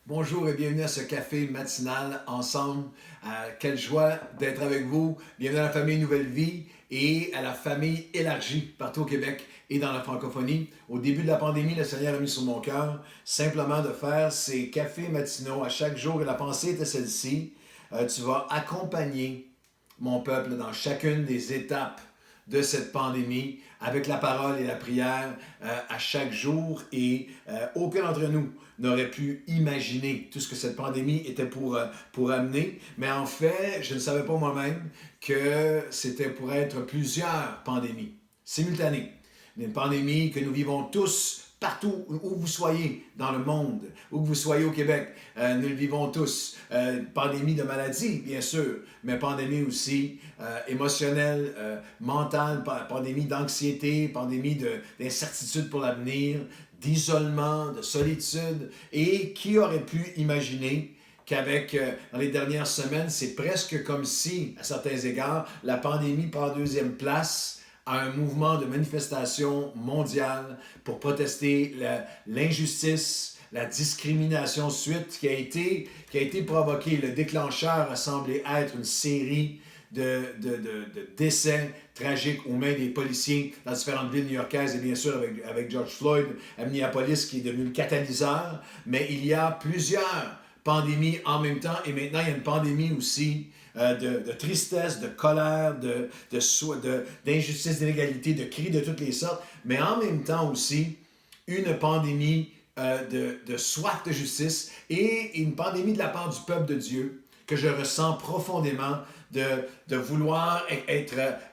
Bonjour et bienvenue à ce café matinal ensemble. Quelle joie d'être avec vous. Bienvenue à la famille Nouvelle Vie et à la famille élargie partout au Québec et dans la francophonie. Au début de la pandémie, le Seigneur a mis sur mon cœur simplement de faire ces cafés matinaux à chaque jour et la pensée était celle-ci. Tu vas accompagner mon peuple dans chacune des étapes de cette pandémie avec la parole et la prière à chaque jour et aucun d'entre nous n'aurait pu imaginer tout ce que cette pandémie était pour amener. Mais en fait, je ne savais pas moi-même que c'était pour être plusieurs pandémies simultanées. Une pandémie que nous vivons tous partout où vous soyez dans le monde, où vous soyez au Québec, nous le vivons tous. Pandémie de maladie, bien sûr, mais pandémie aussi émotionnelle, mentale, pandémie d'anxiété, pandémie d'incertitude pour l'avenir, d'isolement, de solitude. Et qui aurait pu imaginer qu'avec, dans les dernières semaines, c'est presque comme si, à certains égards, la pandémie prend deuxième place à un mouvement de manifestation mondiale pour protester l'injustice, la discrimination suite qui a été provoquée. Le déclencheur a semblé être une série de décès tragiques aux mains des policiers dans différentes villes new-yorkaises et bien sûr avec George Floyd à Minneapolis qui est devenu le catalyseur. Mais il y a plusieurs pandémies en même temps et maintenant il y a une pandémie aussi de tristesse, de colère, d'injustice, d'inégalité, de cris de toutes les sortes, mais en même temps aussi une pandémie de soif de justice et une pandémie de la part du peuple de Dieu que je ressens profondément de vouloir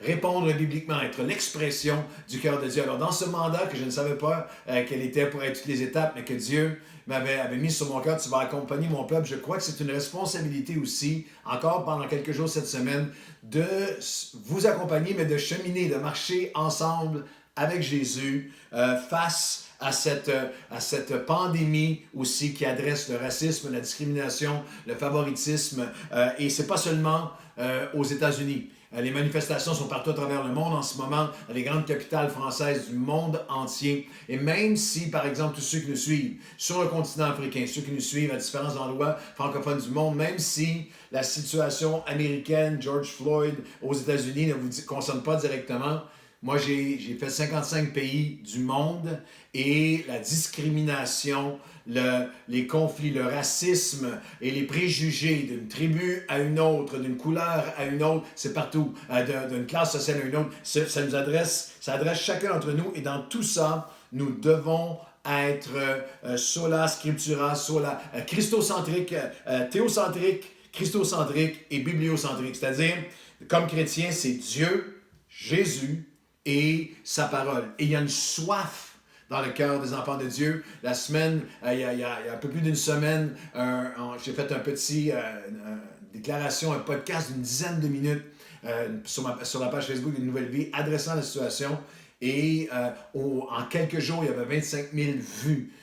répondre bibliquement, être l'expression du cœur de Dieu. Alors dans ce mandat que je ne savais pas quelle était pour être toutes les étapes, mais que Dieu avait mis sur mon cœur, tu vas accompagner mon peuple, je crois que c'est une responsabilité aussi, encore pendant quelques jours cette semaine, de vous accompagner, mais de cheminer, de marcher ensemble avec Jésus face à cette pandémie aussi qui adresse le racisme, la discrimination, le favoritisme. Et c'est pas seulement aux États-Unis. Les manifestations sont partout à travers le monde en ce moment, dans les grandes capitales françaises du monde entier. Et même si, par exemple, tous ceux qui nous suivent sur le continent africain, ceux qui nous suivent à différents endroits francophones du monde, même si la situation américaine, George Floyd aux États-Unis ne vous concerne pas directement, moi, j'ai fait 55 pays du monde et la discrimination, les conflits, le racisme et les préjugés d'une tribu à une autre, d'une couleur à une autre, c'est partout, d'une classe sociale à une autre, ça adresse chacun d'entre nous et dans tout ça, nous devons être sola scriptura, sola christocentrique, théocentrique, christocentrique et bibliocentrique. C'est-à-dire, comme chrétien, c'est Dieu, Jésus, et sa parole. Et il y a une soif dans le cœur des enfants de Dieu. La semaine, il y a un peu plus d'une semaine, j'ai fait un petit déclaration, un podcast d'une dizaine de minutes sur la page Facebook d'une Nouvelle Vie adressant la situation. Et en quelques jours, il y avait 25 000 vues.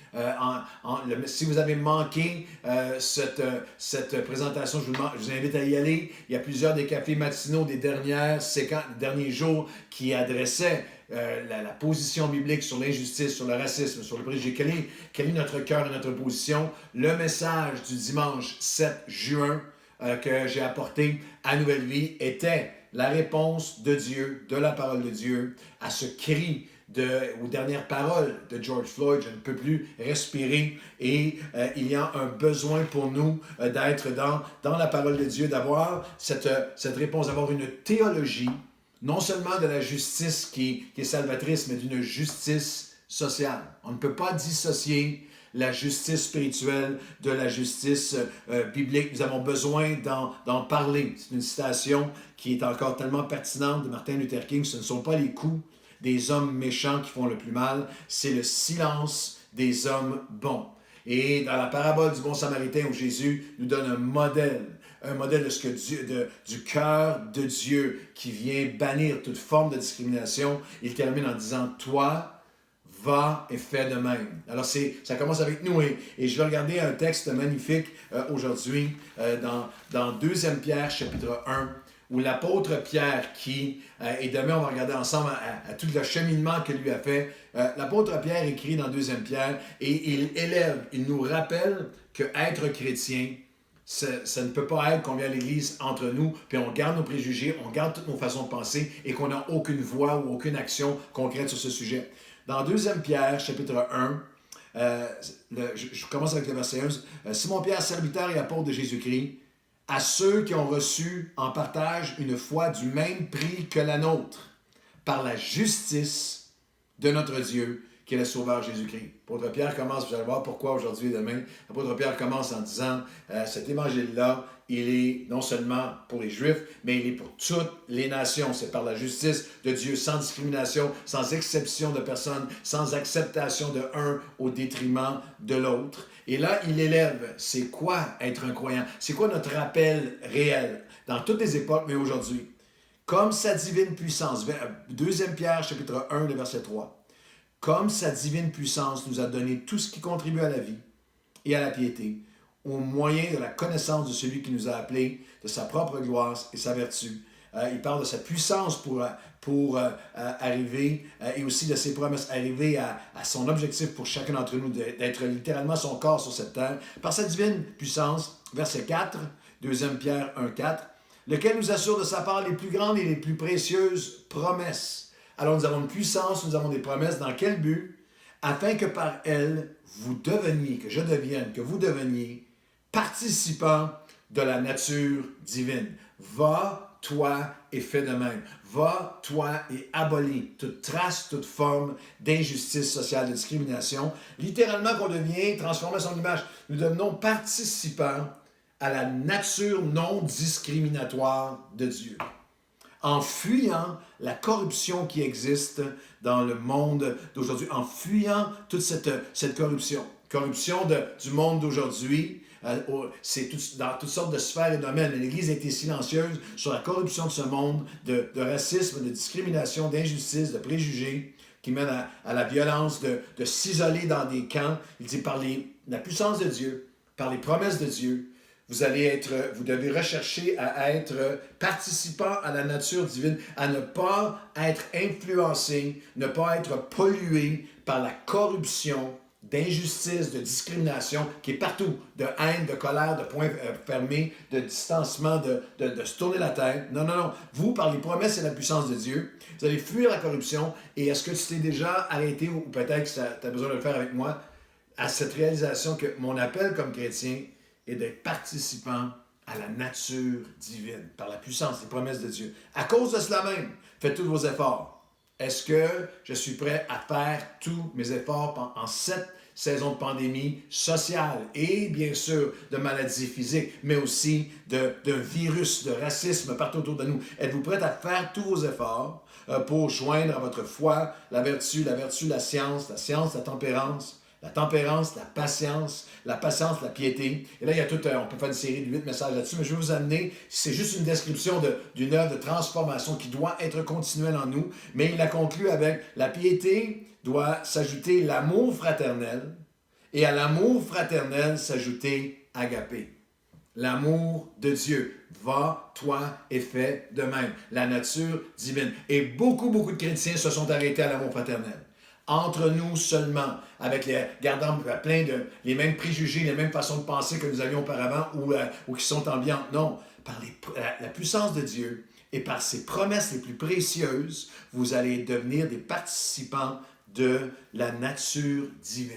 Si vous avez manqué cette présentation, je vous invite à y aller. Il y a plusieurs des cafés matinaux des derniers jours qui adressaient la position biblique sur l'injustice, sur le racisme, sur le préjugé. Quel est notre cœur et notre position? Le message du dimanche 7 juin que j'ai apporté à Nouvelle Vie était la réponse de Dieu, de la parole de Dieu, à ce cri aux dernières paroles de George Floyd, je ne peux plus respirer et il y a un besoin pour nous d'être dans la parole de Dieu, d'avoir cette réponse, d'avoir une théologie, non seulement de la justice qui est salvatrice, mais d'une justice sociale. On ne peut pas dissocier la justice spirituelle de la justice biblique. Nous avons besoin d'en parler. C'est une citation qui est encore tellement pertinente de Martin Luther King. Ce ne sont pas les coups des hommes méchants qui font le plus mal, c'est le silence des hommes bons. Et dans la parabole du bon samaritain où Jésus nous donne un modèle de ce que du cœur de Dieu qui vient bannir toute forme de discrimination, il termine en disant « Toi, va et fais de même. » Alors ça commence avec nous et je vais regarder un texte magnifique aujourd'hui dans 2 Pierre chapitre 1 où l'apôtre Pierre et demain on va regarder ensemble à tout le cheminement que lui a fait, l'apôtre Pierre écrit dans 2 Pierre et il nous rappelle que être chrétien, ça ne peut pas être qu'on vient à l'Église entre nous, puis on garde nos préjugés, on garde toutes nos façons de penser et qu'on n'a aucune voix ou aucune action concrète sur ce sujet. Dans 2 Pierre, chapitre 1, je commence avec le verset 1. Simon Pierre, serviteur et apôtre de Jésus-Christ, à ceux qui ont reçu en partage une foi du même prix que la nôtre, par la justice de notre Dieu, qui est le Sauveur Jésus-Christ. L'apôtre Pierre commence, vous allez voir pourquoi aujourd'hui et demain, l'apôtre Pierre commence en disant, cet évangile-là, il est non seulement pour les Juifs, mais il est pour toutes les nations. C'est par la justice de Dieu, sans discrimination, sans exception de personne, sans acceptation de un au détriment de l'autre. Et là, il élève, c'est quoi être un croyant? C'est quoi notre appel réel dans toutes les époques, mais aujourd'hui? Comme sa divine puissance, 2 Pierre, chapitre 1, le verset 3. Comme sa divine puissance nous a donné tout ce qui contribue à la vie et à la piété, au moyen de la connaissance de celui qui nous a appelés, de sa propre gloire et sa vertu. Il parle de sa puissance pour arriver, et aussi de ses promesses, arriver à son objectif pour chacun d'entre nous, d'être littéralement son corps sur cette terre. Par sa divine puissance, verset 4, 2 Pierre 1, 4, lequel nous assure de sa part les plus grandes et les plus précieuses promesses. Alors nous avons une puissance, nous avons des promesses. Dans quel but? Afin que par elles, vous deveniez, que je devienne, que vous deveniez participants de la nature divine. Va, toi, et fais de même. Va, toi, et abolis toute trace, toute forme d'injustice sociale, de discrimination. Littéralement, qu'on devient transformé à son image. Nous devenons participants à la nature non discriminatoire de Dieu. En fuyant la corruption qui existe dans le monde d'aujourd'hui, en fuyant toute cette corruption. Corruption du monde d'aujourd'hui, c'est dans toutes sortes de sphères et domaines. L'Église a été silencieuse sur la corruption de ce monde, de racisme, de discrimination, d'injustice, de préjugés, qui mène à la violence, de s'isoler dans des camps. Il dit par la puissance de Dieu, par les promesses de Dieu, vous devez rechercher à être participant à la nature divine, à ne pas être influencé, ne pas être pollué par la corruption, d'injustice, de discrimination qui est partout, de haine, de colère, de poings fermés, de distancement, de se tourner la tête. Non, non, non. Vous, par les promesses et la puissance de Dieu, vous allez fuir la corruption. Et est-ce que tu t'es déjà arrêté, ou peut-être que tu as besoin de le faire avec moi, à cette réalisation que mon appel comme chrétien et d'être participant à la nature divine, par la puissance des promesses de Dieu. À cause de cela même, faites tous vos efforts. Est-ce que je suis prêt à faire tous mes efforts en cette saison de pandémie sociale et bien sûr de maladies physiques, mais aussi d'un virus, de racisme partout autour de nous? Êtes-vous prêt à faire tous vos efforts pour joindre à votre foi la vertu, la science, la tempérance, la patience, la piété. Et là, il y a on peut faire une série de 8 messages là-dessus, mais je vais vous amener, c'est juste une description d'une œuvre de transformation qui doit être continuelle en nous, mais il la conclut avec la piété doit s'ajouter l'amour fraternel, et à l'amour fraternel s'ajouter agapé. L'amour de Dieu. Va, toi, et fais de même. La nature divine. Et beaucoup de chrétiens se sont arrêtés à l'amour fraternel. Entre nous seulement, gardant plein les mêmes préjugés, les mêmes façons de penser que nous avions auparavant ou qui sont ambiantes. Non, par la puissance de Dieu et par ses promesses les plus précieuses, vous allez devenir des participants de la nature divine.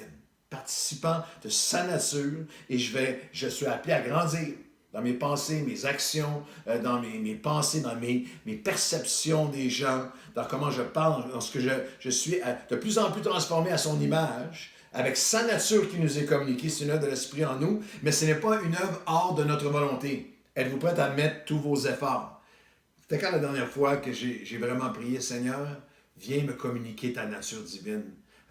Participants de sa nature, et je suis appelé à grandir dans mes pensées, mes actions, dans mes pensées, dans mes perceptions des gens, dans comment je parle, dans ce que je suis de plus en plus transformé à son image, avec sa nature qui nous est communiquée. C'est une œuvre de l'Esprit en nous, mais ce n'est pas une œuvre hors de notre volonté. Êtes-vous prêts à mettre tous vos efforts? C'était quand la dernière fois que j'ai vraiment prié, Seigneur, viens me communiquer ta nature divine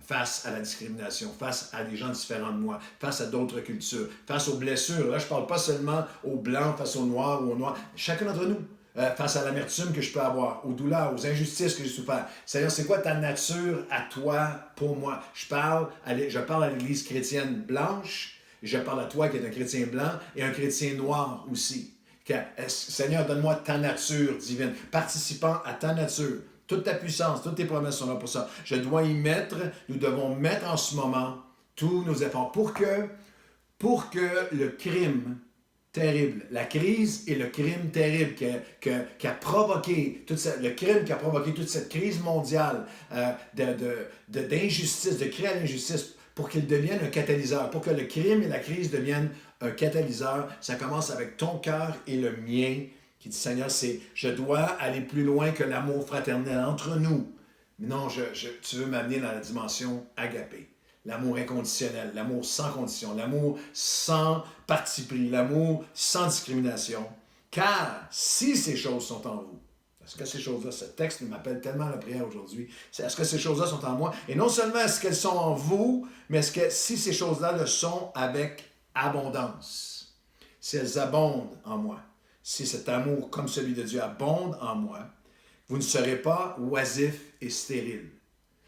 face à la discrimination, face à des gens différents de moi, face à d'autres cultures, face aux blessures. Là, je ne parle pas seulement aux Blancs, face aux Noirs ou aux Noirs. Chacun d'entre nous, face à l'amertume que je peux avoir, aux douleurs, aux injustices que j'ai souffert. Seigneur, c'est quoi ta nature à toi, pour moi? Je parle à l'Église chrétienne blanche, et je parle à toi qui es un chrétien blanc et un chrétien noir aussi. Seigneur, donne-moi ta nature divine, participant à ta nature. Toute ta puissance, toutes tes promesses sont là pour ça. Nous devons mettre en ce moment tous nos efforts pour que pour que le crime terrible, la crise et le crime terrible qui a provoqué le crime qui a provoqué toute cette crise mondiale d'injustice, de créer l'injustice, pour qu'il devienne un catalyseur, pour que le crime et la crise deviennent un catalyseur, ça commence avec ton cœur et le mien, qui dit, Seigneur, je dois aller plus loin que l'amour fraternel entre nous. Mais non, tu veux m'amener dans la dimension agapée. L'amour inconditionnel, l'amour sans condition, l'amour sans parti pris, l'amour sans discrimination. Car si ces choses sont en vous, est-ce que ces choses-là, ce texte m'appelle tellement à la prière aujourd'hui, est-ce que ces choses-là sont en moi? Et non seulement est-ce qu'elles sont en vous, mais est-ce que si ces choses-là le sont avec abondance, si elles abondent en moi, si cet amour comme celui de Dieu abonde en moi, vous ne serez pas oisif et stérile.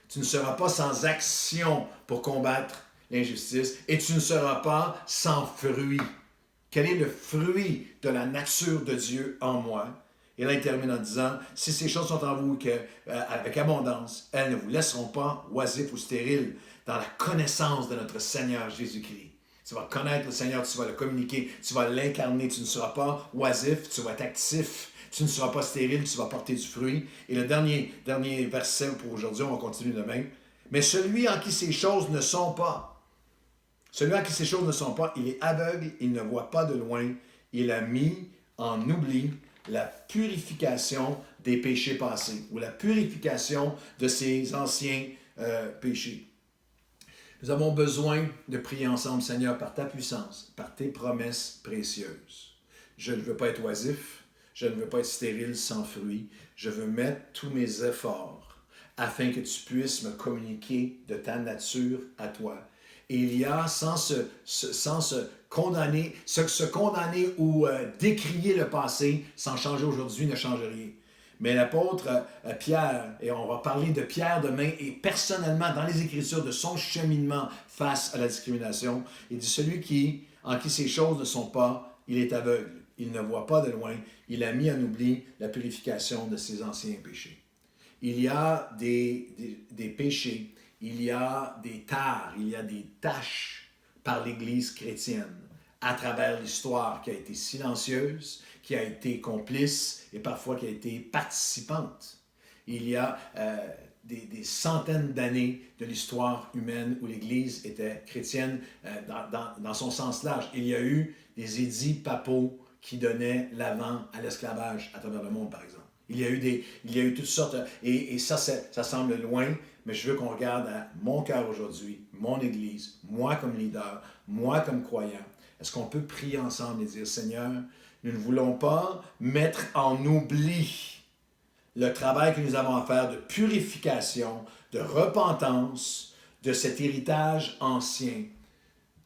Tu ne seras pas sans action pour combattre l'injustice et tu ne seras pas sans fruit. Quel est le fruit de la nature de Dieu en moi? Et là, il termine en disant, si ces choses sont en vous avec abondance, elles ne vous laisseront pas oisifs ou stériles dans la connaissance de notre Seigneur Jésus-Christ. Tu vas connaître le Seigneur, tu vas le communiquer, tu vas l'incarner, tu ne seras pas oisif, tu vas être actif. Tu ne seras pas stérile, tu vas porter du fruit. Et le dernier verset pour aujourd'hui, on va continuer demain. Mais celui en qui ces choses ne sont pas, il est aveugle, il ne voit pas de loin. Il a mis en oubli la purification des péchés passés ou la purification de ses anciens péchés. Nous avons besoin de prier ensemble, Seigneur, par ta puissance, par tes promesses précieuses. Je ne veux pas être oisif. Je ne veux pas être stérile sans fruit. Je veux mettre tous mes efforts afin que tu puisses me communiquer de ta nature à toi. Et il y a, sans se condamner ou décrier le passé, sans changer aujourd'hui, ne change rien. Mais l'apôtre Pierre, et on va parler de Pierre demain, et personnellement dans les Écritures de son cheminement face à la discrimination, il dit, celui en qui ces choses ne sont pas, il est aveugle. Il ne voit pas de loin. Il a mis en oubli la purification de ses anciens péchés. Il y a des péchés, il y a des tares, il y a des tâches par l'Église chrétienne à travers l'histoire qui a été silencieuse, qui a été complice et parfois qui a été participante. Il y a des centaines d'années de l'histoire humaine où l'Église était chrétienne dans son sens large. Il y a eu des édits papaux qui donnaient l'avant à l'esclavage à travers le monde, par exemple. Il y a eu toutes sortes, et ça semble loin, mais je veux qu'on regarde à mon cœur aujourd'hui, mon Église, moi comme leader, moi comme croyant. Est-ce qu'on peut prier ensemble et dire, Seigneur, nous ne voulons pas mettre en oubli le travail que nous avons à faire de purification, de repentance, de cet héritage ancien,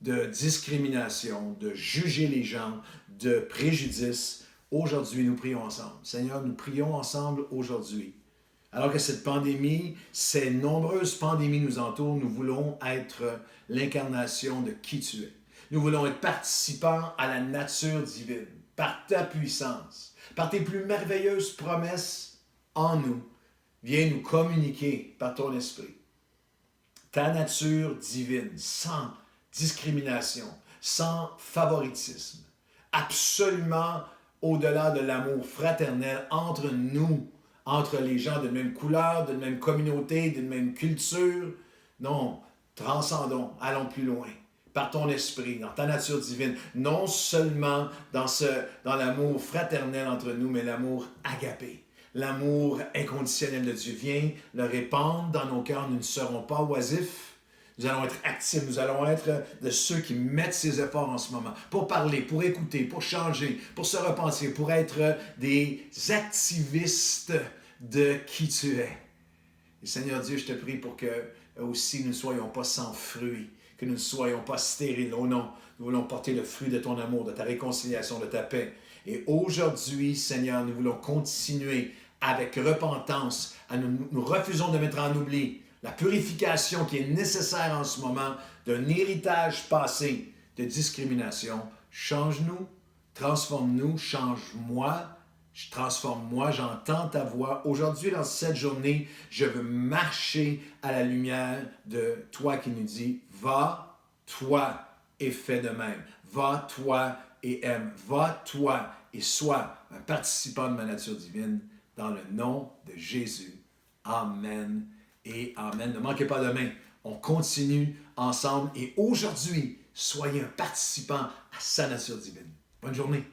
de discrimination, de juger les gens, de préjudice. Aujourd'hui, nous prions ensemble. Seigneur, nous prions ensemble aujourd'hui. Alors que cette pandémie, ces nombreuses pandémies nous entourent, nous voulons être l'incarnation de qui tu es. Nous voulons être participants à la nature divine, par ta puissance, par tes plus merveilleuses promesses en nous. Viens nous communiquer par ton esprit ta nature divine, sans discrimination, sans favoritisme, absolument au-delà de l'amour fraternel entre nous, entre les gens de même couleur, de même communauté, de même culture. Non, transcendons, allons plus loin, par ton esprit, dans ta nature divine, non seulement dans l'amour fraternel entre nous, mais l'amour agapé. L'amour inconditionnel de Dieu. Viens le répandre dans nos cœurs. Nous ne serons pas oisifs. Nous allons être actifs. Nous allons être de ceux qui mettent ces efforts en ce moment pour parler, pour écouter, pour changer, pour se repentir, pour être des activistes de qui tu es. Et Seigneur Dieu, je te prie pour que aussi nous ne soyons pas sans fruit, que nous ne soyons pas stériles. Oh non, nous voulons porter le fruit de ton amour, de ta réconciliation, de ta paix. Et aujourd'hui, Seigneur, nous voulons continuer avec repentance. Nous refusons de mettre en oubli la purification qui est nécessaire en ce moment d'un héritage passé de discrimination. Change-nous, transforme-nous, change-moi, transforme-moi, j'entends ta voix. Aujourd'hui, dans cette journée, je veux marcher à la lumière de toi qui nous dit, va, toi, et fais de même. Va, toi, et aime. Va, toi, et sois un participant de ma nature divine dans le nom de Jésus. Amen et amen. Ne manquez pas demain. On continue ensemble et aujourd'hui, soyez un participant à sa nature divine. Bonne journée.